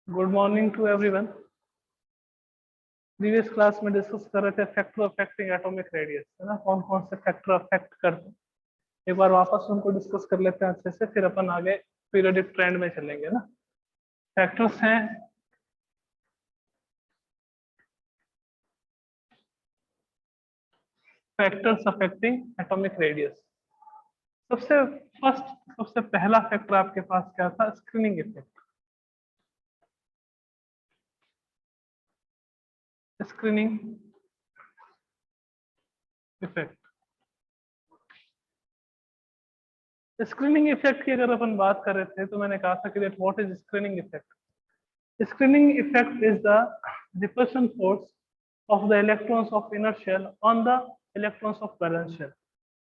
Good morning to everyone. Previous class में discuss कर रहे थे फैक्टर अफेक्टिंग एटॉमिक रेडियस, है ना। कौन कौन से फैक्टर अफेक्ट करते हैं, एक बार वापस उनको डिस्कस कर लेते हैं अच्छे से, फिर अपन आगे पीरियोडिक ट्रेंड में चलेंगे ना। फैक्टर्स हैं फैक्टर्स अफेक्टिंग एटॉमिक रेडियस। सबसे पहला फैक्टर आपके पास क्या था? Screening effect. Screening effect screening effect की अगर अपन बात कर रहे थे तो मैंने कहा था कि that what is screening effect. Screening effect is the repulsion force of the electrons of inner shell on the electrons of valence shell।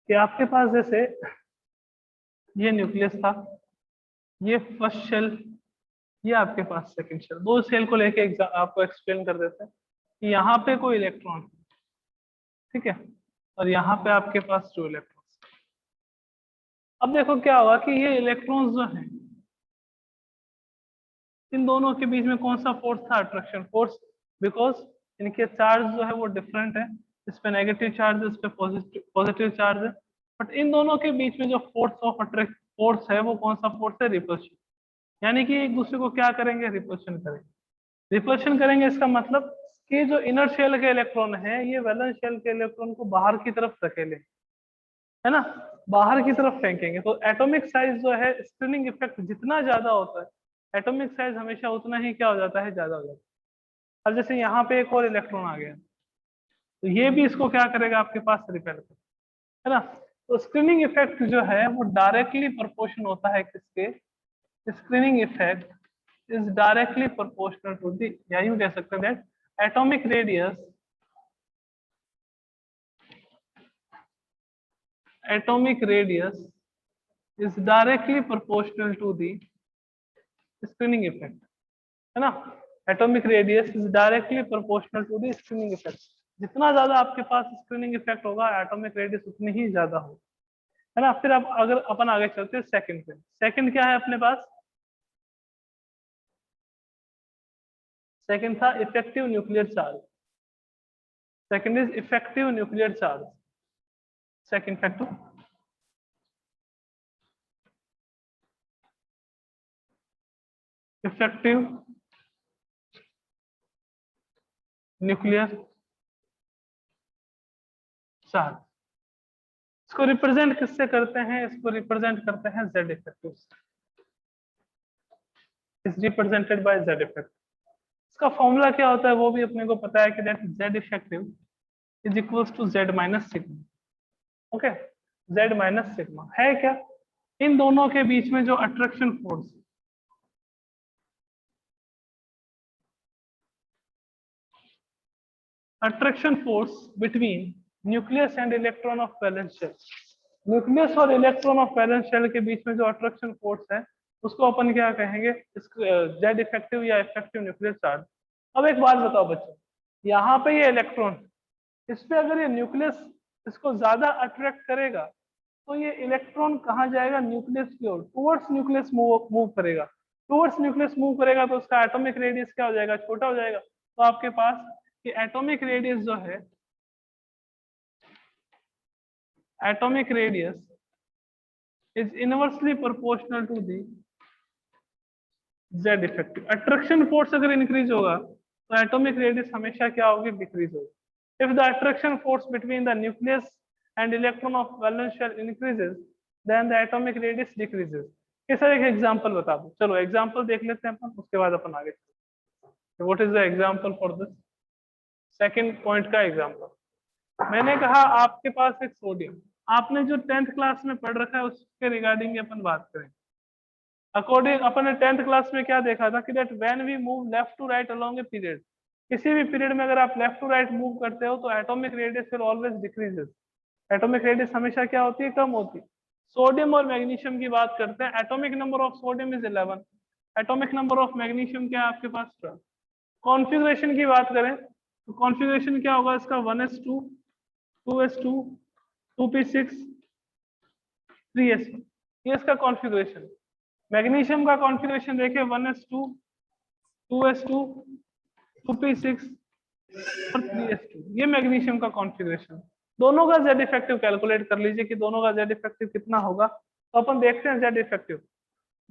कि आपके पास जैसे ये न्यूक्लियस था, ये फर्स्ट शेल, ये आपके पास सेकंड शेल, दो सेल को लेके आपको एक्सप्लेन कर देते हैं कि यहाँ पे कोई इलेक्ट्रॉन, ठीक है, और यहाँ पे आपके पास जो इलेक्ट्रॉन्स। अब देखो क्या हुआ कि ये इलेक्ट्रॉन्स जो हैं, इन दोनों के बीच में कौन सा फोर्स था? Attraction force. बिकॉज इनके चार्ज जो है वो डिफरेंट है, इस पे नेगेटिव चार्ज है, इस पे पॉजिटिव चार्ज है, बट इन दोनों के बीच में जो फोर्स ऑफ अट्रैक्ट फोर्स है वो कौन सा फोर्स है? रिपल्शन। यानी कि एक दूसरे को क्या करेंगे? रिपल्शन करेंगे। रिपल्शन करेंगे इसका मतलब कि जो इनर शेल के इलेक्ट्रॉन है ये वैलेंस शेल के इलेक्ट्रॉन को बाहर की तरफ धकेले, है ना, बाहर की तरफ फेंकेंगे। तो एटॉमिक साइज जो है, स्क्रीनिंग इफेक्ट जितना ज्यादा होता है, एटॉमिक साइज हमेशा उतना ही क्या हो जाता है? ज्यादा हो जाता है। अब जैसे यहाँ पे एक और इलेक्ट्रॉन आ गया तो ये भी इसको क्या करेगा? आपके पास रिपेल करेगा, है ना। तो स्क्रीनिंग इफेक्ट जो है वो डायरेक्टली प्रोपोर्शन होता है किसके? Screening effect is directly proportional to the, या यूं कह सकते हैं that atomic radius is directly proportional to the screening effect, है ना। Atomic radius is directly proportional to the screening effect. जितना ज्यादा आपके पास स्क्रीनिंग इफेक्ट होगा, एटॉमिक रेडियस उतनी ही ज्यादा होगी, है ना। फिर अब अगर अपन आगे चलते हैं सेकंड पे, सेकंड क्या है अपने पास? सेकंड था effective nuclear charge. Second is effective nuclear charge, second factor. Effective nuclear charge. इसको रिप्रेजेंट किससे करते हैं? इसको रिप्रेजेंट करते हैं जेड इफेक्टिव से। Is represented by Z effect. इसका फॉर्मूला क्या होता है वो भी अपने को पता है कि that Z effective is equals to Z minus sigma. Okay, Z minus sigma है क्या? इन दोनों के बीच में जो attraction force, attraction force between nucleus and electron of valence shell, nucleus और इलेक्ट्रॉन ऑफ वैलेंस शेल के बीच में जो अट्रैक्शन फोर्स है उसको अपन क्या कहेंगे? जेड इफेक्टिव या इफेक्टिव न्यूक्लियर चार्ज। अब एक बात बताओ बच्चों, यहाँ पे ये इलेक्ट्रॉन, इस पे अगर ये न्यूक्लियस इसको ज्यादा अट्रैक्ट करेगा तो ये इलेक्ट्रॉन कहाँ जाएगा? न्यूक्लियस की ओर, टुवर्ड्स न्यूक्लियस मूव करेगा। टुवर्ड्स न्यूक्लियस मूव करेगा तो उसका एटॉमिक रेडियस क्या हो जाएगा? छोटा हो जाएगा। तो आपके पास ये एटॉमिक रेडियस जो है, atomic radius is inversely proportional to the Z effective. Attraction force अगर इंक्रीज होगा तो एटॉमिक रेडियस हमेशा क्या होगी? डिक्रीज होगी। If the attraction force between the nucleus and electron of valence shell increases then the atomic radius decreases. इसका एक example बता दो। चलो एग्जांपल देख लेते हैं अपन, उसके बाद अपन आगे चलते हैं। What is the example for this? Second point का एग्जांपल मैंने कहा आपके पास एक सोडियम, आपने जो 10th क्लास में पढ़ रखा है उसके रिगार्डिंग अपन बात करें। अकॉर्डिंग अपन ने 10th क्लास में क्या देखा था कि that when we move left to right along a period, किसी भी पीरियड में अगर आप लेफ्ट टू राइट मूव करते हो तो atomic radius will always decreases. Atomic radius हमेशा क्या होती है? कम होती है। सोडियम और मैग्नीशियम की बात करते हैं, atomic number of sodium is 11, atomic number of magnesium क्या है आपके पास? 12। कॉन्फ़िगरेशन की बात करें तो कॉन्फ़िगरेशन क्या होगा इसका? 1s2 2s2 2p6 3s1, ये इसका कॉन्फ़िगरेशन। मैग्नीशियम का कॉन्फ़िगरेशन देखिए 1s2 2s2, 2p6 और 3s2, ये मैग्नीशियम का कॉन्फ़िगरेशन। दोनों का जेड इफेक्टिव कैलकुलेट कर लीजिए कि दोनों का जेड इफेक्टिव कितना होगा। तो अपन देखते हैं जेड इफेक्टिव।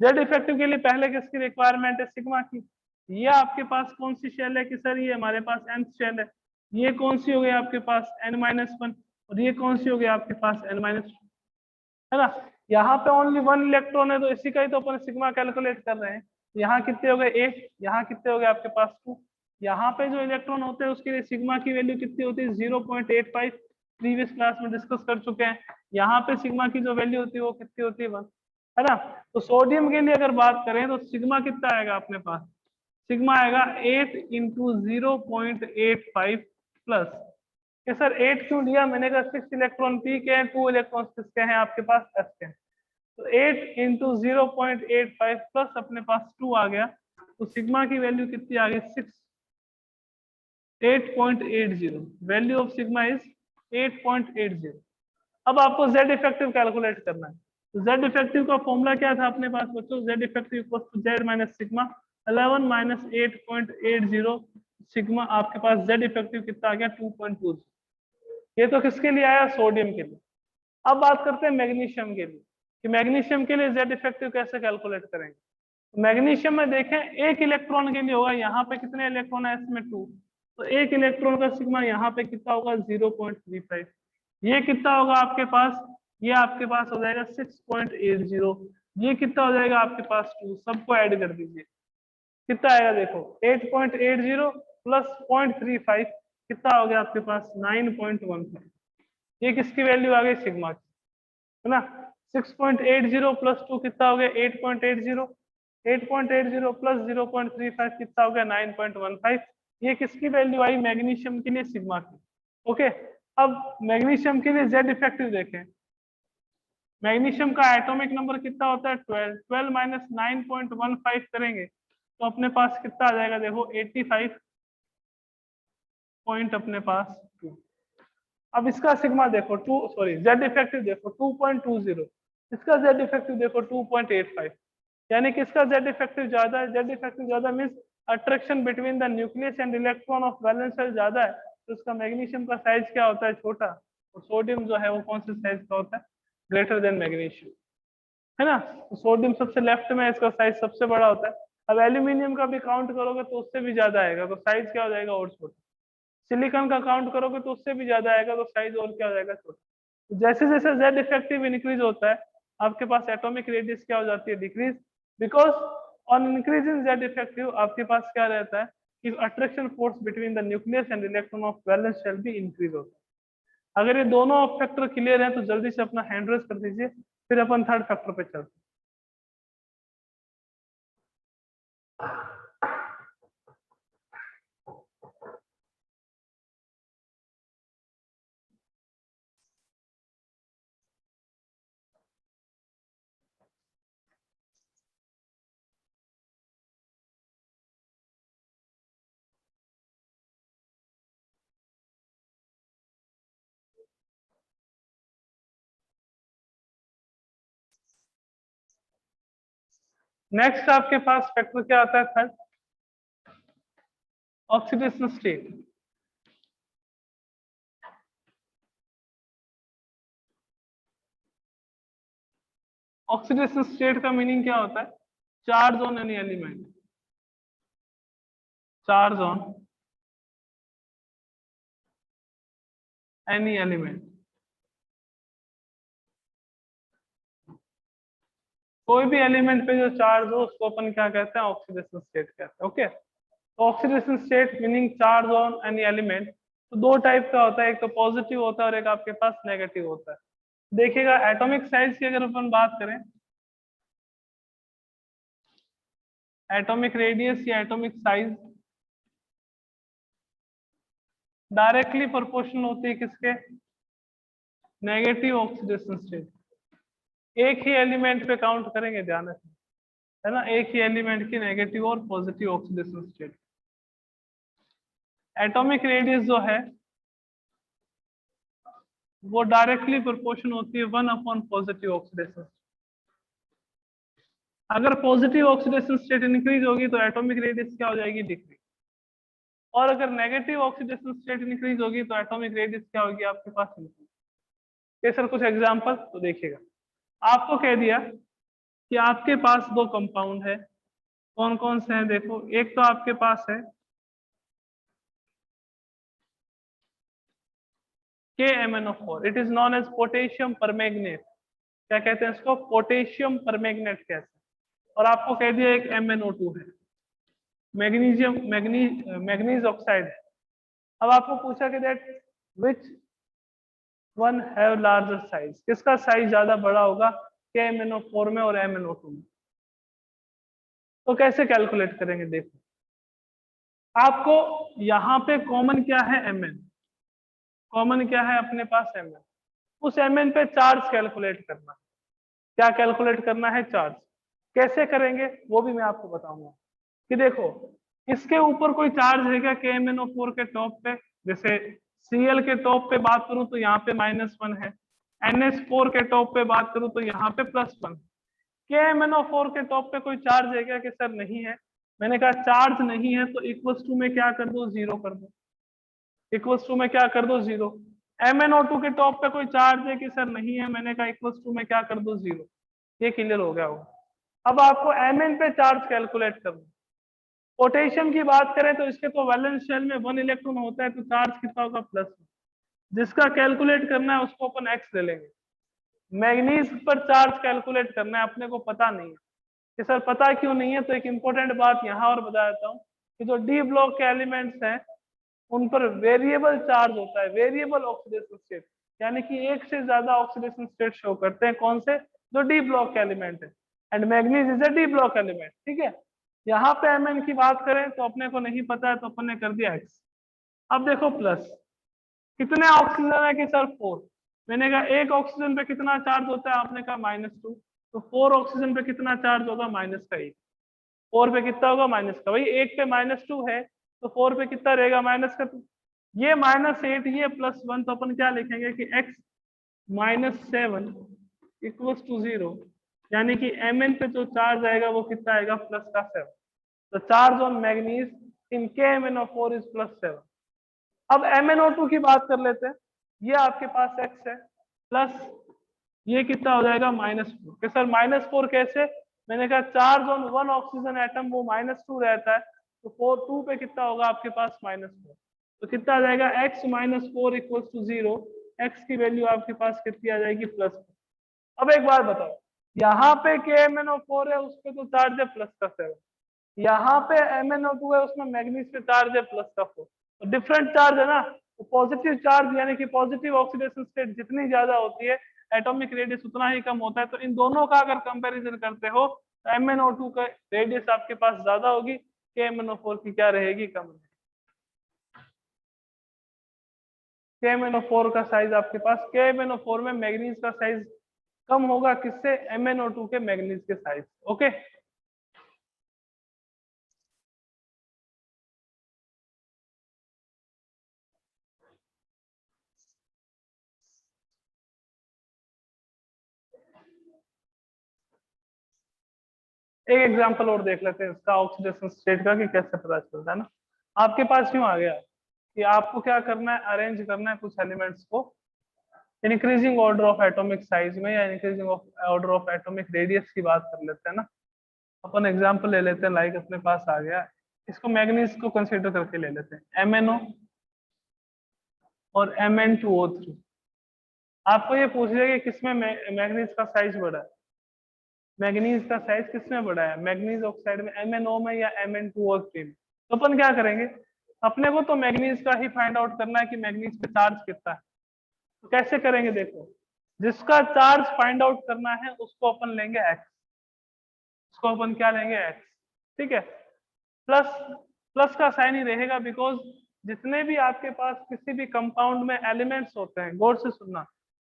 जेड इफेक्टिव के लिए पहले किसकी रिक्वायरमेंट है, सिग्मा की। ये आपके पास कौन सी शेल है कि सर ये हमारे पास nth शेल है। ये कौन सी हो गई आपके पास n-1, और ये कौन सी हो गई आपके पास n-2, है ना। यहाँ पे ओनली 1 इलेक्ट्रॉन है, तो इसी का ही तो अपन सिग्मा कैलकुलेट कर रहे हैं। यहाँ कितने हो गए 8, यहाँ कितने हो गए आपके पास 2। यहाँ पे जो इलेक्ट्रॉन होते हैं उसके लिए सिग्मा की वैल्यू कितनी होती है 0.85, प्रीवियस क्लास में डिस्कस कर चुके हैं। यहाँ पे सिग्मा की जो वैल्यू होती है वो कितनी होती है 1, है ना। तो सोडियम के लिए अगर बात करें तो सिग्मा कितना आएगा अपने पास, सिग्मा आएगा 8 इंटू 0.85 प्लस। ये सर 8 क्यों लिया, मैंने कहा 6 इलेक्ट्रॉन पी के हैं, 2 इलेक्ट्रॉन किसके हैं आपके पास एस के हैं। तो 8 इंटू 0.85 प्लस अपने पास 2 आ गया, तो सिग्मा की वैल्यू कितनी आ गई 8.80। Value of sigma is 8.80। अब आपको जेड इफेक्टिव कैलकुलेट करना है। तो जेड इफेक्टिव का फॉर्मूला क्या था अपने पास बच्चों, Z effective equals to Z minus sigma 11 minus 8.80। Sigma आपके पास जेड इफेक्टिव कितना आ गया 2.20। ये तो किसके लिए आया, सोडियम के लिए। अब बात करते हैं मैग्नीशियम के लिए कि मैग्नीशियम के लिए जेड इफेक्टिव कैसे कैलकुलेट करेंगे। मैग्नीशियम में देखें एक इलेक्ट्रॉन के लिए होगा, यहाँ पे कितने इलेक्ट्रॉन है इसमें 2, तो एक इलेक्ट्रॉन का सिग्मा यहाँ पे कितना होगा 0.35। ये कितना होगा आपके पास, ये आपके पास हो जाएगा 6.80। ये कितना हो जाएगा आपके पास 2, सबको ऐड कर दीजिए कितना आएगा देखो 8.80 प्लस 0.35 कितना हो गया आपके पास 9.15। ये किसकी वैल्यू आ गई, सिग्मा की, है ना। 6.80 प्लस 2 कितना हो गया 8.80, 8.80 प्लस 0.35 कितना हो गया 9.15। ये किसकी वैल्यू आई, मैग्नीशियम के लिए सिग्मा की। ओके, अब मैग्नीशियम के लिए जेड इफेक्टिव देखें। मैग्नीशियम का एटॉमिक नंबर कितना होता है 12, 12 माइनस 9.15 करेंगे तो अपने पास कितना आ जाएगा देखो 85 पॉइंट अपने पास 2। अब इसका सिग्मा देखो 2, सॉरी जेड इफेक्टिव देखो 2.20, इसका जेड इफेक्टिव देखो 2.85। यानी कि इसका जेड इफेक्टिव ज्यादा है। जेड इफेक्टिव ज्यादा means attraction between the nucleus and electron of valence shell ज्यादा है, तो इसका मैग्नीशियम का साइज क्या होता है छोटा, और सोडियम जो है वो कौन से साइज का होता है, ग्रेटर देन मैग्नीशियम, है ना। तो सोडियम सबसे लेफ्ट में, इसका साइज सबसे बड़ा होता है। अब एल्यूमिनियम का भी काउंट करोगे तो उससे भी ज्यादा आएगा, तो साइज क्या हो जाएगा और छोटा। सिलिकॉन का काउंट करोगे तो उससे भी ज्यादा आएगा, तो साइज और क्या हो जाएगा छोटा। तो जैसे जैसे जेड इफेक्टिव इंक्रीज होता है आपके पास एटॉमिक रेडियस क्या हो जाती है, decrease. Because on increase in Z effective आपके पास क्या रहता है कि attraction force between the nucleus and electron of valence shell भी इंक्रीज होता है। अगर ये दोनों फैक्टर क्लियर है तो जल्दी से अपना हैंड रेज कर दीजिए, फिर अपन थर्ड फैक्टर पे चलते हैं। नेक्स्ट आपके पास फैक्टर क्या आता है, third oxidation state. Oxidation state का मीनिंग क्या होता है, charge on any element, charge on any element. कोई भी एलिमेंट पे जो चार्ज हो उसको अपन क्या कहते हैं, ऑक्सीडेशन स्टेट कहते हैं। ओके, तो oxidation state meaning charge on any element. तो दो टाइप का होता है, एक तो पॉजिटिव होता है और एक आपके पास नेगेटिव होता है। देखिएगा एटॉमिक साइज की अगर अपन बात करें, एटॉमिक रेडियस या एटॉमिक साइज डायरेक्टली प्रोपोर्शनल होती है किसके, नेगेटिव ऑक्सीडेशन स्टेट। एक ही एलिमेंट पे काउंट करेंगे, ध्यान रखें, है ना, एक ही एलिमेंट की नेगेटिव और positive oxidation state. Atomic radius जो है वो डायरेक्टली प्रोपोर्शन होती है 1 अपॉन पॉजिटिव ऑक्सीडेशन। अगर पॉजिटिव ऑक्सीडेशन स्टेट इंक्रीज होगी तो एटॉमिक रेडियस क्या हो जाएगी, डिक्रीज। और अगर नेगेटिव ऑक्सीडेशन स्टेट इंक्रीज होगी तो एटॉमिक रेडियस क्या होगी आपके पास, इंक्रीज। ये सर कुछ एग्जांपल तो देखिएगा। आपको कह दिया कि आपके पास दो कंपाउंड है, कौन कौन से हैं देखो। एक तो आपके पास है KMnO4, it is known as potassium permanganate. क्या कहते हैं इसको, पोटेशियम परमैंगनेट कहते हैं। और आपको कह दिया एक MnO2 है, मैग्नीशियम मैग्नीज ऑक्साइड है। अब आपको पूछा कि that which one have larger size, किसका साइज ज्यादा बड़ा होगा KMnO4 में और MnO2 में। तो कैसे कैलकुलेट करेंगे, देखो आपको यहाँ पे कॉमन क्या है, Mn। कॉमन क्या है अपने पास, Mn। उस Mn पे चार्ज कैलकुलेट करना है। क्या कैलकुलेट करना है, चार्ज। कैसे करेंगे वो भी मैं आपको बताऊंगा। कि देखो इसके ऊपर कोई चार्ज है क्या KMnO4 के टॉप पे, जैसे Cl के टॉप पे बात करूं तो यहाँ पे -1 है, NH4 के टॉप पे बात करूं तो यहाँ पे +1। KMnO4 के टॉप पे कोई चार्ज है क्या, कि सर नहीं है। मैंने कहा चार्ज नहीं है तो इक्वल्स टू में क्या कर दो, 0 कर दो। इक्वल्स टू में क्या कर दो, 0। MnO2 के टॉप पे कोई चार्ज है कि सर नहीं है, मैंने कहा इक्वल्स टू में क्या कर दो, 0। ये क्लियर हो गया होगा। अब आपको Mn पे चार्ज कैलकुलेट करना। पोटेशियम की बात करें तो इसके तो वैलेंस शेल में 1 इलेक्ट्रॉन होता है, तो चार्ज कितना होगा, +1। जिसका कैलकुलेट करना है उसको अपन x ले लेंगे। मैग्नीज पर चार्ज कैलकुलेट करना है, अपने को पता नहीं है कि सर पता क्यों नहीं है। तो एक इंपॉर्टेंट बात यहाँ और बता देता हूँ कि जो डी ब्लॉक के एलिमेंट्स हैं उन पर वेरिएबल चार्ज होता है, वेरिएबल ऑक्सीडेशन स्टेट, यानी कि एक से ज्यादा ऑक्सीडेशन स्टेट शो करते हैं। कौन से, जो डी ब्लॉक एलिमेंट है। And manganese is a D block element, ठीक है। यहाँ पे Mn की बात करें तो अपने को नहीं पता है, तो अपन ने कर दिया x। अब देखो प्लस, कितने ऑक्सीजन है कि सर 4। मैंने कहा एक ऑक्सीजन पे कितना चार्ज होता है, आपने कहा -2। तो 4 ऑक्सीजन पे कितना चार्ज होगा, -1। 4 पे कितना होगा, माइनस का। भाई एक पे -2 है तो 4 पे कितना रहेगा, माइनस का। ये -8 ये +1, तो अपन क्या लिखेंगे कि x -7 इक्वल्स टू 0, यानी कि Mn पे जो चार्ज आएगा वो कितना आएगा, +7। तो charge on manganese in KMnO4 is +7। अब MnO2 की बात कर लेते हैं। ये आपके पास x है, प्लस ये कितना हो जाएगा, -4। कि सर -4 कैसे, मैंने कहा चार्ज ऑन 1 ऑक्सीजन एटम वो -2 रहता है, तो 2 पे कितना होगा आपके पास, -4। तो कितना आ जाएगा, x -4 इक्वल्स टू 0। x की वैल्यू आपके पास कितनी आ जाएगी, +4। अब एक बात बताओ, यहाँ पे KMnO4 है उस पे तो चार्ज है +7, यहाँ पे MnO2 है उसमें मैग्नीज पे चार्ज है +4। तो डिफरेंट चार्ज है ना। तो पॉजिटिव चार्ज यानी कि पॉजिटिव ऑक्सीडेशन स्टेट जितनी ज्यादा होती है एटॉमिक रेडियस उतना ही कम होता है। तो इन दोनों का अगर कंपैरिजन करते हो तो MnO2 का रेडियस आपके पास ज्यादा होगी, KMnO4 की क्या रहेगी, कम रहेगी। KMnO4 का साइज आपके पास, KMnO4 में मैग्नीज का साइज कम होगा किससे, MnO2 के मैग्नीज के साइज। ओके एक एग्जांपल और देख लेते हैं इसका ऑक्सीडेशन स्टेट का, कि कैसे पता चलता है ना। आपके पास यूं आ गया कि आपको क्या करना है, अरेंज करना है कुछ एलिमेंट्स को increasing order of atomic size में, या increasing order of atomic radius की बात कर लेते हैं ना। अपन एग्जांपल ले लेते हैं, लाइक अपने पास आ गया, इसको मैग्नीज को कंसीडर करके ले लेते हैं, MnO और Mn2O3। आपको ये पूछ लिया कि किसमें मैग्नीज का साइज बड़ा है। मैग्नीज का साइज किसमें बड़ा है, मैग्नीज ऑक्साइड में, MnO में या Mn2O3 में। तो अपन क्या करेंगे, अपने को तो मैग्नीज का ही फाइंड आउट करना है कि मैग्नीज पे चार्ज कितना है। तो कैसे करेंगे, देखो जिसका चार्ज फाइंड आउट करना है उसको अपन लेंगे x, उसको अपन क्या लेंगे, x, ठीक है। प्लस, प्लस का साइन ही रहेगा, बिकॉज जितने भी आपके पास किसी भी कंपाउंड में एलिमेंट्स होते हैं, गौर से सुनना,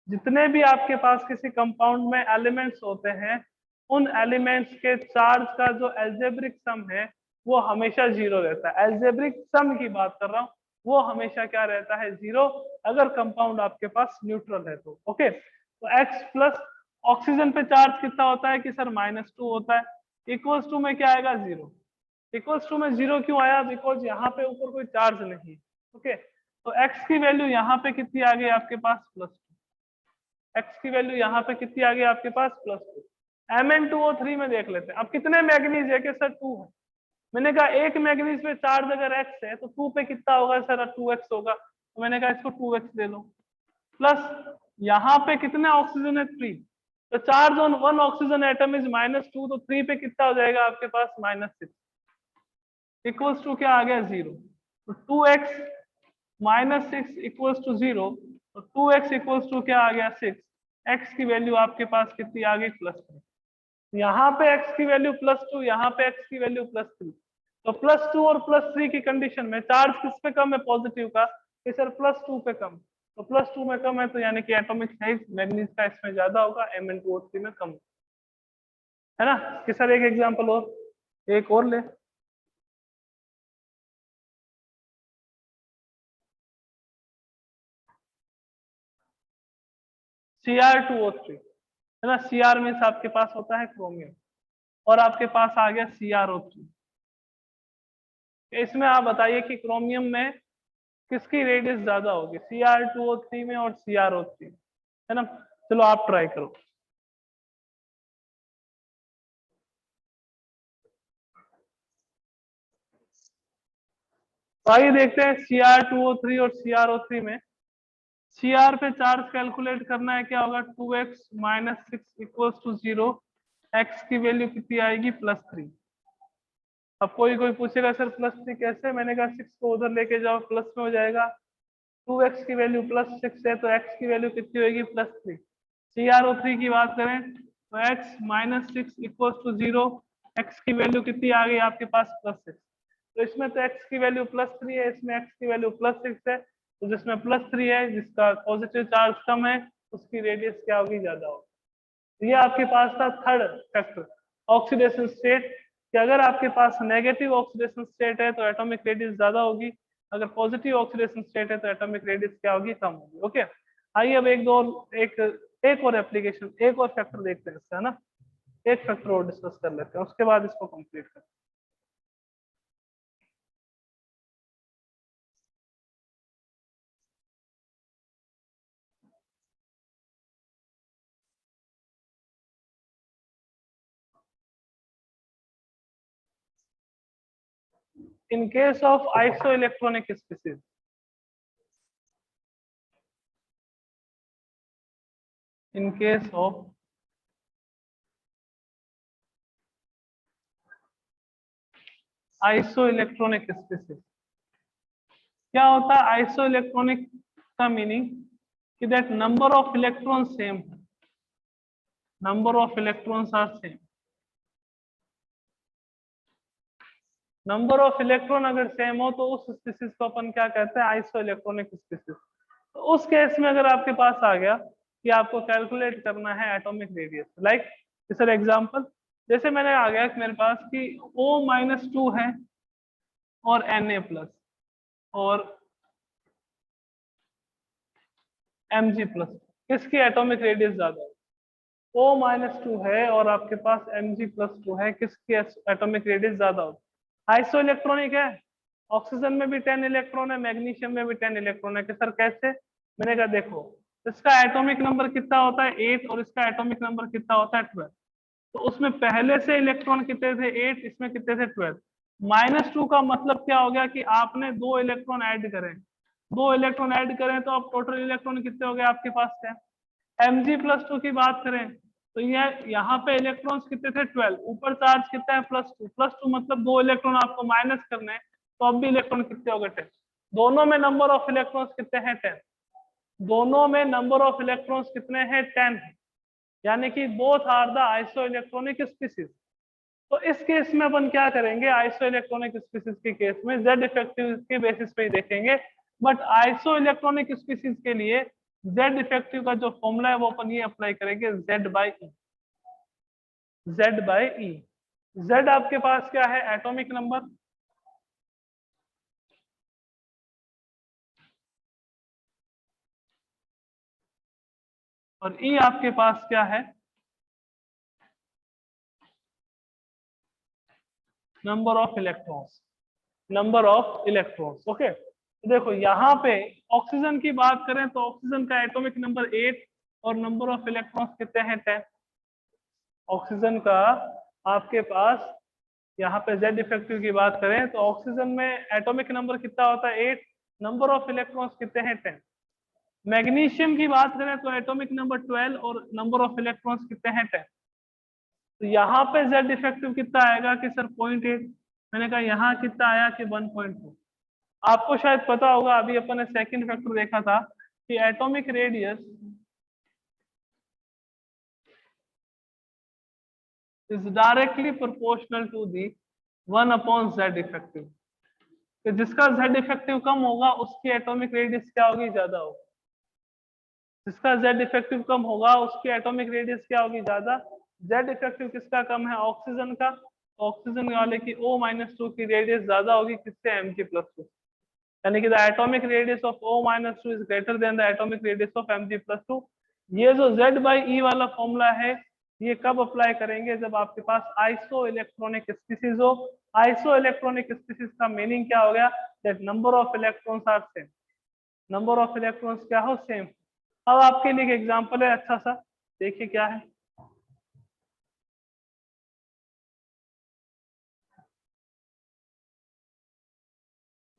जितने भी आपके पास किसी कंपाउंड में एलिमेंट्स होते हैं उन एलिमेंट्स के चार्ज का जो एल्जेब्रिक सम है वो हमेशा 0 रहता है। एल्जेब्रिक सम की बात कर रहा हूँ, वो हमेशा क्या रहता है, 0, अगर कंपाउंड आपके पास न्यूट्रल है तो। ओके, तो x प्लस ऑक्सीजन पे चार्ज कितना होता है कि सर -2 होता है, इक्वल्स टू में क्या आएगा 0। इक्वल्स टू में 0 क्यों आया, बिकॉज यहाँ पे ऊपर कोई चार्ज नहीं। ओके, तो x की वैल्यू यहाँ पे कितनी आ गई आपके पास +2। x की वैल्यू यहाँ पे कितनी आ गई आपके पास +2। Mn2O3 में देख लेते हैं, अब कितने मैग्नीज है कि सर 2 है। मैंने कहा एक मैग्नीज पे चार्ज अगर x है तो 2 पे कितना होगा सर, 2x होगा, तो मैंने कहा इसको 2x ले लो। प्लस यहाँ पे कितने ऑक्सीजन है 3, तो charge on 1 oxygen atom is -2, तो 3 पे कितना हो जाएगा आपके पास -6 इक्वल्स टू क्या आ गया 0। तो 2x -6 इक्वल्स टू 0, तो 2x इक्वल्स टू क्या आ गया 6। x की वैल्यू आपके पास कितनी आ गई +3। यहाँ पे x की वैल्यू +2, यहाँ पे x की वैल्यू +3, तो +2 और +3 की कंडीशन में चार्ज किस पे कम है, पॉजिटिव का, कि सर +2 पे कम, तो +2 में कम है तो यानी कि एटॉमिक साइज मैग्नीज का इसमें ज्यादा होगा, Mn2O3 में कम है ना। कि सर एक एग्जांपल और, एक और ले, Cr2O3 है ना। Cr मीन्स आपके पास होता है क्रोमियम, और आपके पास आ गया CrO3। इसमें आप बताइए कि क्रोमियम में किसकी रेडियस ज्यादा होगी, Cr2O3 में और CrO3 है ना। चलो आप ट्राई करो। तो आइए देखते हैं Cr2O3 और CrO3 में। Cr पे चार्ज कैलकुलेट करना है, क्या होगा 2x - 6 इक्वल्स टू 0, x की वैल्यू कितनी आएगी +3। अब कोई कोई पूछेगा सर +3 कैसे, मैंने कहा 6 को उधर लेके जाओ प्लस में हो जाएगा, 2x की वैल्यू +6 है तो x की वैल्यू कितनी होगी +3। CrO3 की बात करें तो x - 6 इक्वल्स टू 0, x की वैल्यू कितनी आ गई आपके पास +6। तो इसमें तो x की वैल्यू +3 है, इसमें x की वैल्यू +6 है, तो जिसमें +3 है जिसका पॉजिटिव चार्ज कम है उसकी रेडियस क्या होगी, ज्यादा होगी। ये आपके पास था थर्ड फैक्टर, ऑक्सीडेशन स्टेट, कि अगर आपके पास नेगेटिव ऑक्सीडेशन स्टेट है तो एटॉमिक रेडियस ज्यादा होगी, अगर पॉजिटिव ऑक्सीडेशन स्टेट है तो एटॉमिक रेडियस क्या होगी, कम होगी। ओके, आइए अब एक और एप्लीकेशन, एक और फैक्टर देखते हैं इसका, है ना। एक फैक्टर और डिस्कस कर लेते हैं, उसके बाद इसको कंप्लीट करते हैं। In case of isoelectronic species, in case of isoelectronic species, क्या होता है आइसोइलेक्ट्रॉनिक का मीनिंग, कि that number of electron same है, number of electrons are same. Number of electron अगर सेम हो तो उस स्पीसीज को अपन क्या कहते हैं, आइसोइलेक्ट्रॉनिक स्पीसीज। तो उस केस में अगर आपके पास आ गया कि आपको कैलकुलेट करना है atomic radius, like sir example, जैसे मैंने आ गया कि मेरे पास कि O-2 है और Na+ और Mg+, किसकी एटॉमिक रेडियस ज्यादा है, O-2 है और आपके पास Mg+2 है, किसकी एटॉमिक रेडियस ज्यादा होगी। आइसोइलेक्ट्रॉनिक है, ऑक्सीजन में भी 10 इलेक्ट्रॉन है, मैग्नीशियम में भी 10 इलेक्ट्रॉन है, कि सर कैसे, मैंने कहा देखो इसका एटॉमिक नंबर कितना होता है 8 और इसका एटॉमिक नंबर कितना होता है 12, तो उसमें पहले से इलेक्ट्रॉन कितने थे 8, इसमें कितने थे 12। -2 का मतलब क्या हो गया कि आपने 2 इलेक्ट्रॉन ऐड करें, 2 इलेक्ट्रॉन ऐड करें तो अब टोटल इलेक्ट्रॉन कितने हो गए आपके पास 10। Mg+2 की बात करें तो ये यहाँ पे इलेक्ट्रॉन्स कितने थे 12, ऊपर चार्ज कितना है +2 मतलब 2 इलेक्ट्रॉन आपको माइनस करने हैं, तो अब भी इलेक्ट्रॉन कितने हो गए 10। दोनों में नंबर ऑफ इलेक्ट्रॉन्स कितने हैं 10, दोनों में नंबर ऑफ इलेक्ट्रॉन्स कितने हैं 10 है, यानी कि both are the iso electronic species. तो इस केस में अपन क्या करेंगे, आइसो इलेक्ट्रॉनिक स्पीसीज के केस में जेड इफेक्टिव के बेसिस पे ही देखेंगे, बट आइसो इलेक्ट्रॉनिक स्पीसीज के लिए जेड इफेक्टिव का जो फॉर्मूला है वो अपन ये अप्लाई करेंगे Z/E। Z/E, Z आपके पास क्या है एटॉमिक नंबर, और E आपके पास क्या है number of electrons, number of electrons. Okay, तो देखो यहाँ पे ऑक्सीजन की बात करें तो ऑक्सीजन का एटॉमिक नंबर 8 और नंबर ऑफ इलेक्ट्रॉन्स कितने हैं 10। ऑक्सीजन का आपके पास यहाँ पे जेड इफेक्टिव की बात करें तो ऑक्सीजन में एटॉमिक नंबर कितना होता है 8, नंबर ऑफ इलेक्ट्रॉन्स कितने हैं 10। मैग्नीशियम की बात करें तो एटॉमिक नंबर 12 और नंबर ऑफ इलेक्ट्रॉन्स कितने हैं 10। तो यहाँ पे जेड इफेक्टिव कितना आएगा कि सर 0.8, मैंने कहा यहाँ कितना आया कि 1.2। आपको शायद पता होगा अभी अपन ने सेकंड फैक्टर देखा था कि atomic radius is directly proportional to the 1/z effective. तो जिसका z इफेक्टिव कम होगा उसकी एटॉमिक रेडियस क्या होगी, ज्यादा होगी। जिसका z इफेक्टिव कम होगा उसकी एटॉमिक रेडियस क्या होगी, ज्यादा। z इफेक्टिव किसका कम है, ऑक्सीजन का। ऑक्सीजन वाले की O-2 की रेडियस ज्यादा होगी किससे, Mg+2। यानी कि the atomic radius of O-2 is greater than the atomic radius of Mg+2। ये जो Z/E वाला फॉर्मूला है ये कब अप्लाई करेंगे, जब आपके पास आइसो इलेक्ट्रॉनिक स्पीसीज हो। आइसो इलेक्ट्रॉनिक स्पीसीज का मीनिंग क्या हो गया, that number of electrons are same, number of electrons क्या हो, सेम। अब आपके लिए एक एग्जांपल है अच्छा सा, देखिए क्या है।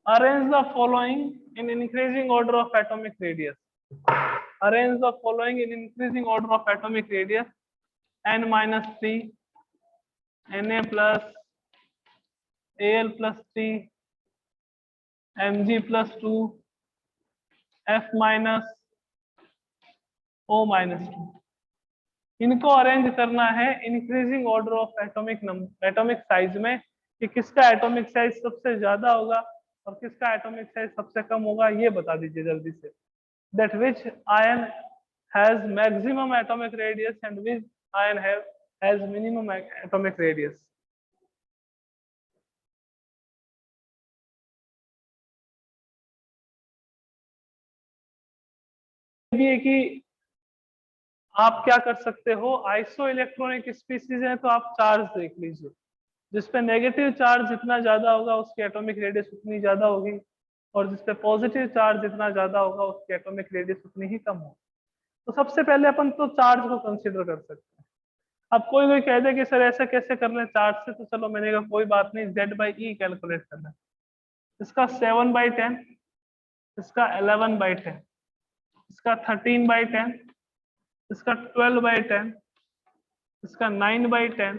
Arrange the following in increasing order of atomic radius. Arrange the following in increasing order of atomic radius: n-3, Na plus, Al plus 3, Mg+2, F minus, O minus 2। इनको अरेंज करना है increasing order of atomic size में, कि किसका atomic size सबसे ज्यादा होगा और किसका एटॉमिक साइज सबसे कम होगा, ये बता दीजिए जल्दी से। That which ion has maximum atomic radius and which ion has minimum atomic radius. ये कि आप क्या कर सकते हो, आइसो इलेक्ट्रॉनिक स्पीसीज है तो आप चार्ज देख लीजिए, जिसपे नेगेटिव चार्ज जितना ज्यादा होगा उसकी एटॉमिक रेडियस उतनी ज्यादा होगी, और जिसपे पॉजिटिव चार्ज जितना ज्यादा होगा उसकी एटॉमिक रेडियस उतनी ही कम होगी। तो सबसे पहले अपन तो चार्ज को कंसीडर कर सकते हैं। अब कोई कोई कह दे कि सर ऐसे कैसे कर ले चार्ज से, तो चलो मैंने कहा कोई बात नहीं, Z/E कैलकुलेट करना है। इसका 7/10, इसका 11/10, इसका 13/10, इसका 12/10, इसका 9/10,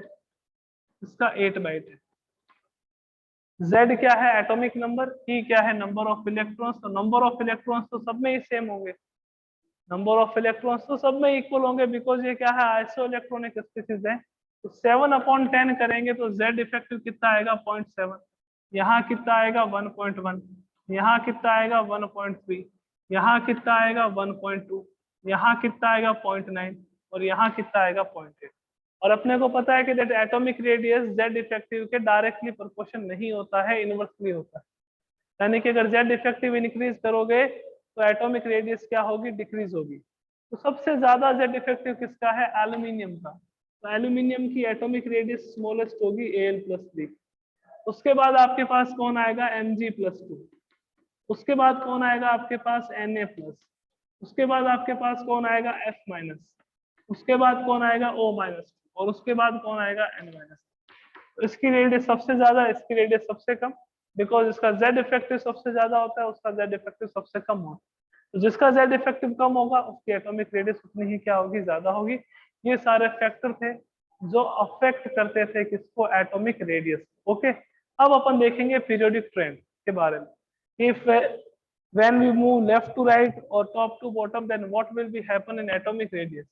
इसका 8/10। Z क्या है, एटॉमिक नंबर। E क्या है, नंबर ऑफ इलेक्ट्रॉन्स। तो नंबर ऑफ इलेक्ट्रॉन्स तो सब में ही सेम होंगे, नंबर ऑफ इलेक्ट्रॉन्स तो सब में इक्वल होंगे, बिकॉज ये क्या है, आइसो इलेक्ट्रॉनिक स्पीसीज है। तो 7/10 करेंगे तो Z इफेक्टिव कितना आएगा, 0.7। यहाँ कितना आएगा, 1.1। यहाँ कितना आएगा, 1.3। यहाँ कितना आएगा, 1.2। यहाँ कितना आएगा, 0.9। और यहाँ कितना आएगा, 0.8। और अपने को पता है कि that atomic radius Z effective के डायरेक्टली प्रोपोर्शन नहीं होता है, इनवर्सली होता है। यानी कि अगर Z इफेक्टिव इंक्रीज करोगे तो एटॉमिक रेडियस क्या होगी, डिक्रीज होगी। तो सबसे ज्यादा Z इफेक्टिव किसका है, एल्यूमिनियम का। तो एल्यूमिनियम की एटॉमिक रेडियस स्मॉलेस्ट होगी Al+3। उसके बाद आपके पास कौन आएगा, Mg+2। उसके बाद कौन आएगा आपके पास, Na+। उसके बाद आपके पास कौन आएगा, F-। उसके बाद कौन आएगा, O-। और उसके बाद कौन आएगा, N-। तो इसकी रेडियस सबसे ज्यादा, इसकी रेडियस सबसे कम, बिकॉज इसका Z इफेक्टिव सबसे ज्यादा होता है, उसका Z इफेक्टिव सबसे कम होता है। तो जिसका Z इफेक्टिव कम होगा उसकी एटॉमिक रेडियस उतनी ही क्या होगी, ज्यादा होगी। ये सारे फैक्टर थे जो अफेक्ट करते थे किसको, एटॉमिक रेडियस। ओके, अब अपन देखेंगे पीरियोडिक ट्रेंड के बारे में। If when we move left to right or top to bottom, then what will be happen in atomic radius?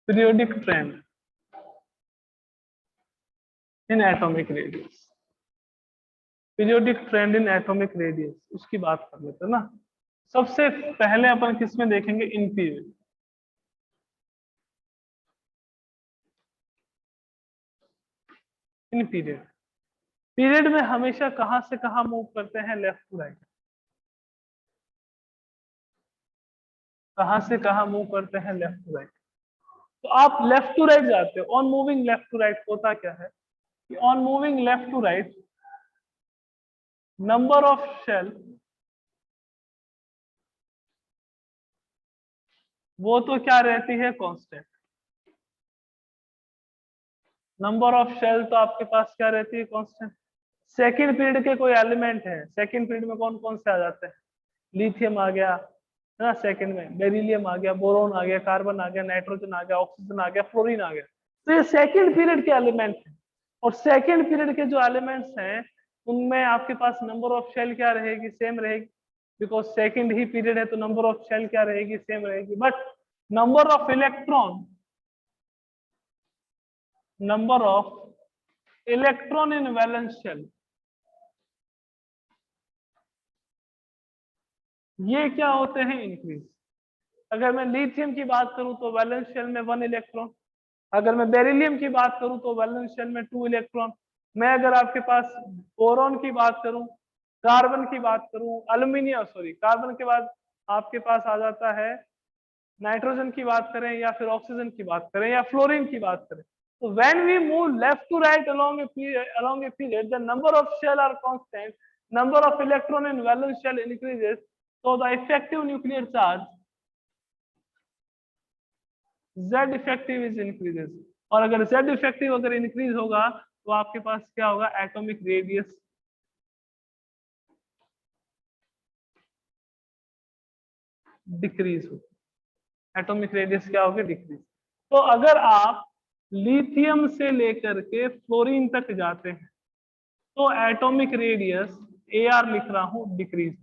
Periodic trend in atomic radius। Periodic trend in atomic radius, उसकी बात कर लेते हैं ना। सबसे पहले अपन किसमें देखेंगे, in period. In period. Period में हमेशा कहां से कहां मूव करते हैं, लेफ्ट टू राइट। कहां से कहां मूव करते हैं, लेफ्ट टू राइट। तो आप लेफ्ट टू राइट जाते हो, on moving left to right होता क्या है कि on moving left to right number of shell, वो तो क्या रहती है, कांस्टेंट। नंबर ऑफ शेल तो आपके पास क्या रहती है, कांस्टेंट। सेकंड पीरियड के कोई एलिमेंट है, सेकंड पीरियड में कौन कौन से आ जाते हैं, लिथियम आ गया है ना, सेकंड में बेरिलियम आ गया, बोरोन आ गया, कार्बन आ गया, नाइट्रोजन आ गया, ऑक्सीजन आ गया, फ्लोरीन आ गया। तो ये सेकंड पीरियड के एलिमेंट हैं। और सेकंड पीरियड के जो एलिमेंट्स हैं उनमें आपके पास नंबर ऑफ शेल क्या रहेगी, सेम रहेगी, बिकॉज सेकंड ही पीरियड है तो नंबर ऑफ शेल क्या रहेगी, सेम रहेगी। But number of electron, number of electron in valence shell, ये क्या होते हैं, इंक्रीज। अगर मैं लिथियम की बात करूं तो वैलेंस शेल में 1 इलेक्ट्रॉन, अगर मैं बेरिलियम की बात करूं तो वैलेंस शेल में 2 इलेक्ट्रॉन। मैं अगर आपके पास बोरॉन की बात करूं, कार्बन की बात करूं, अल्यूमिनियम सॉरी कार्बन के बाद आपके पास आ जाता है नाइट्रोजन की बात करें, या फिर ऑक्सीजन की बात करें, या फ्लोरीन की बात करें, तो when we move left to right along a period the number of shell are constant, number of electron in valence shell increases, so the effective nuclear charge Z effective is increases. और अगर Z effective अगर increase होगा तो आपके पास क्या होगा, atomic radius decrease हो, एटॉमिक रेडियस क्या होगी, डिक्रीज। तो अगर आप लिथियम से लेकर के फ्लोरीन तक जाते हैं तो एटॉमिक रेडियस AR लिख रहा हूं, डिक्रीज,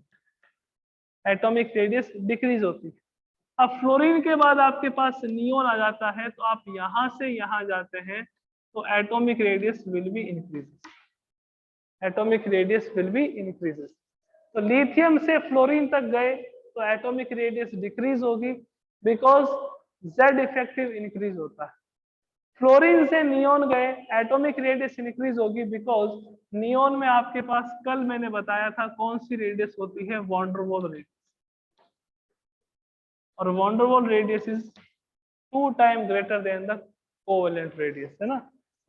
एटॉमिक रेडियस डिक्रीज होती है। अब फ्लोरीन के बाद आपके पास नियोन आ जाता है, तो आप यहां से यहां जाते हैं तो atomic radius will be increases, atomic radius will be increases. तो लिथियम से फ्लोरीन तक गए तो एटॉमिक रेडियस डिक्रीज होगी, बिकॉज Z इफेक्टिव इंक्रीज होता है। फ्लोरीन से नियोन गए, एटॉमिक रेडियस इंक्रीज होगी, बिकॉज नियोन में आपके पास कल मैंने बताया था कौन सी रेडियस होती है, वॉन्डरवॉल रेडियस, और van der Waals radius is 2 time greater than the covalent radius, है ना।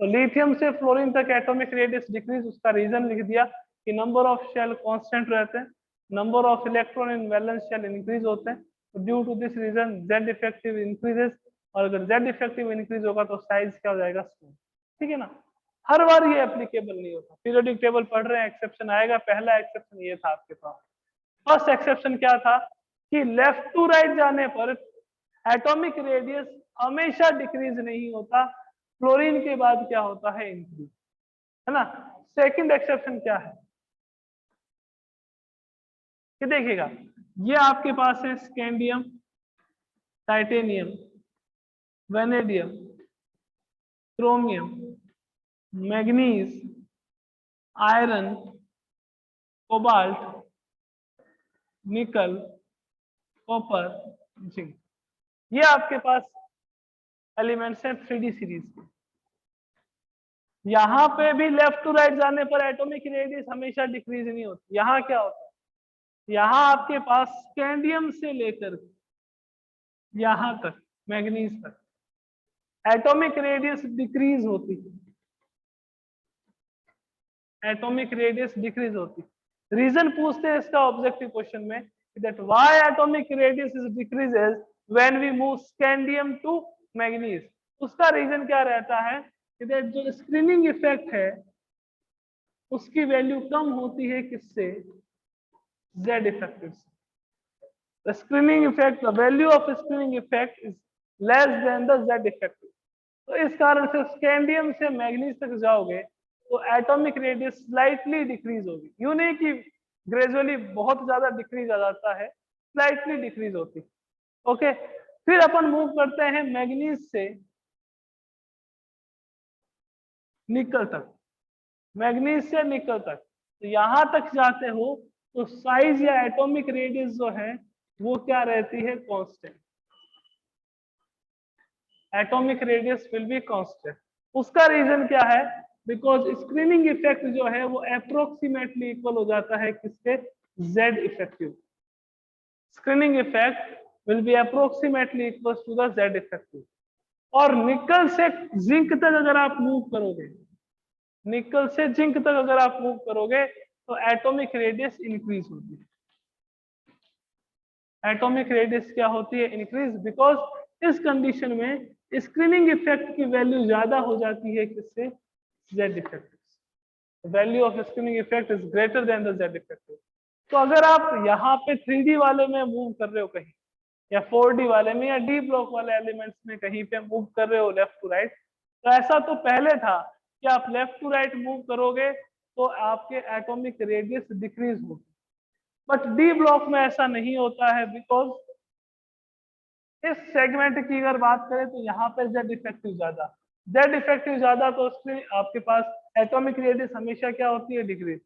तो लिथियम से फ्लोरीन तक एटॉमिक रेडियस डिक्रीज, उसका रीजन लिख दिया कि नंबर ऑफ शेल कांस्टेंट रहते हैं, number of electron in valence shell increase होते हैं, तो due to this reason Z effective increases, और अगर Z इफेक्टिव इंक्रीज होगा तो साइज क्या हो जाएगा, स्मॉल, ठीक है ना। हर बार ये एप्लीकेबल नहीं होता, पीरियोडिक टेबल पढ़ रहे हैं, एक्सेप्शन आएगा। पहला एक्सेप्शन ये था आपके पास, फर्स्ट एक्सेप्शन क्या था कि लेफ्ट टू राइट जाने पर एटॉमिक रेडियस हमेशा डिक्रीज नहीं होता, फ्लोरीन के बाद क्या होता है, इंक्रीज, है ना। सेकंड एक्सेप्शन क्या है कि देखिएगा, ये आपके पास है scandium, titanium, vanadium, chromium, manganese, iron, cobalt, निकल, कॉपर, जिंक, ये आपके पास एलिमेंट्स हैं 3D सीरीज के। यहाँ पे भी लेफ्ट टू राइट जाने पर एटॉमिक रेडियस हमेशा डिक्रीज नहीं होती। यहाँ क्या होता है, यहाँ आपके पास स्कैंडियम से लेकर यहाँ तक, मैग्नीज तक, एटॉमिक रेडियस डिक्रीज होती है, एटॉमिक रेडियस डिक्रीज होती है। रीजन पूछते हैं इसका ऑब्जेक्टिव क्वेश्चन में, that why atomic radius is decreases when we move scandium to manganese। उसका रीजन क्या रहता है कि that जो स्क्रीनिंग इफेक्ट है उसकी वैल्यू कम होती है किससे, Z इफेक्टिव से। The screening effect, the value of screening effect is less than the Z effective। तो इस कारण से स्कैंडियम से मैग्नीज तक जाओगे तो एटॉमिक रेडियस स्लाइटली डिक्रीज होगी, यूं नहीं कि ग्रेजुअली बहुत ज्यादा डिक्रीज आ जाता है, स्लाइटली डिक्रीज होती है। ओके, फिर अपन मूव करते हैं मैग्नीज से निकल तक, मैग्नीज से निकल तक, तो यहां तक जाते हो तो साइज या एटॉमिक रेडियस जो है वो क्या रहती है, constant, atomic radius will be constant. उसका रीजन क्या है बिकॉज स्क्रीनिंग इफेक्ट जो है वो अप्रोक्सीमेटली इक्वल हो जाता है किसके, Z effective. Screening effect will be approximately equal to the Z effective. और निकल से जिंक तक अगर आप मूव करोगे, निकल से जिंक तक अगर आप मूव करोगे तो एटॉमिक रेडियस इंक्रीज होती है। एटॉमिक रेडियस क्या होती है, इंक्रीज, बिकॉज इस कंडीशन में स्क्रीनिंग इफेक्ट की वैल्यू ज्यादा हो जाती है किससे, Z effect. Value of screening effect is greater than the Z effect. तो अगर आप यहाँ पे 3D वाले में मूव कर रहे हो कहीं, या 4D वाले में, या डी ब्लॉक वाले एलिमेंट्स में कहीं पे मूव कर रहे हो लेफ्ट टू राइट, तो ऐसा तो पहले था कि आप लेफ्ट टू राइट मूव करोगे तो आपके एटॉमिक रेडियस डिक्रीज होगी, बट डी ब्लॉक में ऐसा नहीं होता है, बिकॉज इस सेगमेंट की अगर बात करें तो यहाँ पे Z इफेक्टिव ज्यादा, Z इफेक्टिव ज्यादा, तो उसमें आपके पास एटॉमिक रेडियस हमेशा क्या होती है, डिक्रीज।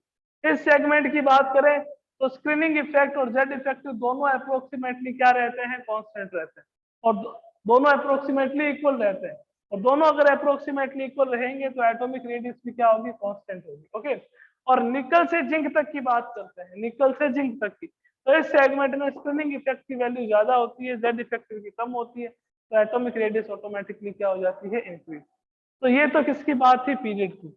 इस सेगमेंट की बात करें तो स्क्रीनिंग इफेक्ट और Z इफेक्टिव दोनों अप्रोक्सीमेटली क्या रहते हैं, कांस्टेंट रहते हैं, और दोनों अप्रोक्सीमेटली इक्वल रहते हैं, और दोनों अगर अप्रोक्सीमेटली इक्वल रहेंगे तो एटॉमिक रेडियस भी क्या होगी, कांस्टेंट होगी। ओके, और निकल से जिंक तक की बात करते हैं, निकल से जिंक तक की, तो इस सेगमेंट में स्क्रीनिंग इफेक्ट की वैल्यू ज्यादा होती है, Z इफेक्टिव की कम होती है, तो एटॉमिक रेडियस ऑटोमेटिकली क्या हो जाती है, इंक्रीज। तो ये तो किसकी बात थी, पीरियड की।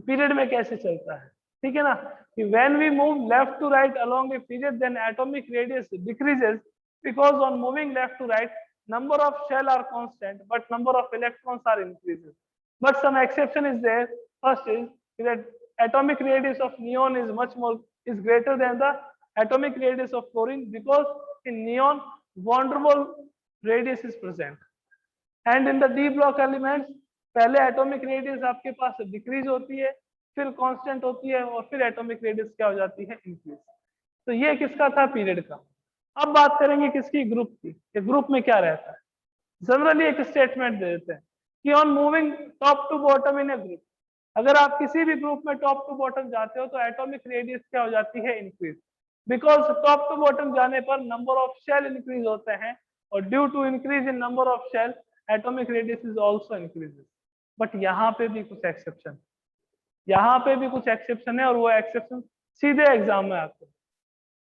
पीरियड में कैसे चलता है, ठीक है ना, कि when we move left to right along a period then atomic radius decreases, because on moving left to right number of shell are constant but number of electrons are increases, but some exception is there. First is that atomic radius of neon is much more, is greater than the atomic radius of chlorine, because in neon van der Waals radius is present, and in the d block elements पहले atomic radius आपके पास decrease होती है, फिर constant होती है, और फिर atomic radius क्या हो जाती है, इंक्रीज। तो ये किसका था, पीरियड का। अब बात करेंगे किसकी, ग्रुप की। ग्रुप में क्या रहता है, जनरली एक स्टेटमेंट दे देते हैं कि on moving top to bottom in a group, अगर आप किसी भी ग्रुप में टॉप टू बॉटम जाते हो तो एटॉमिक रेडियस क्या हो जाती है, increase, because top to bottom जाने पर नंबर ऑफ शेल इंक्रीज होते हैं, और due to increase in number of shell atomic radius is also increases. But यहाँ पे भी कुछ एक्सेप्शन, यहाँ पे भी कुछ एक्सेप्शन है, और वो एक्सेप्शन सीधे एग्जाम में आते हैं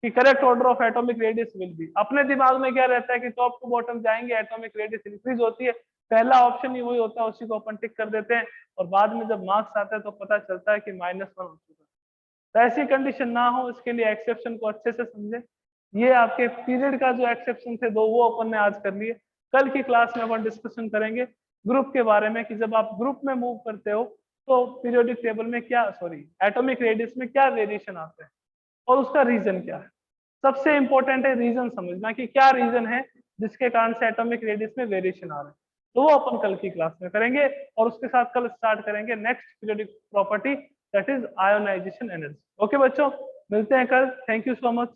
कि correct order of atomic radius will be. अपने दिमाग में क्या रहता है कि टॉप टू बॉटम जाएंगे एटॉमिक रेडियस इंक्रीज होती है, पहला ऑप्शन ही वही होता है, उसी को अपन टिक कर देते हैं, और बाद में जब मार्क्स आता है तो पता चलता है कि -1 हो चुका है। तो ऐसी कंडीशन ना हो, इसके लिए एक्सेप्शन को अच्छे से समझे। ये आपके पीरियड का जो एक्सेप्शन थे दो, वो अपन ने आज कर लिए। कल की क्लास में अपन डिस्कशन करेंगे ग्रुप के बारे में, कि जब आप ग्रुप में मूव करते हो तो पीरियोडिक टेबल में क्या, सॉरी एटॉमिक रेडियस में क्या वेरिएशन आते हैं, और उसका रीजन क्या है। सबसे इंपॉर्टेंट है रीजन समझना, कि क्या रीजन है जिसके कारण से एटॉमिक रेडियस में वेरिएशन आ रहे हैं। तो वो अपन कल की क्लास में करेंगे, और उसके साथ कल स्टार्ट करेंगे next periodic property, that is ionisation energy. Okay बच्चों, मिलते हैं कल, थैंक यू सो मच।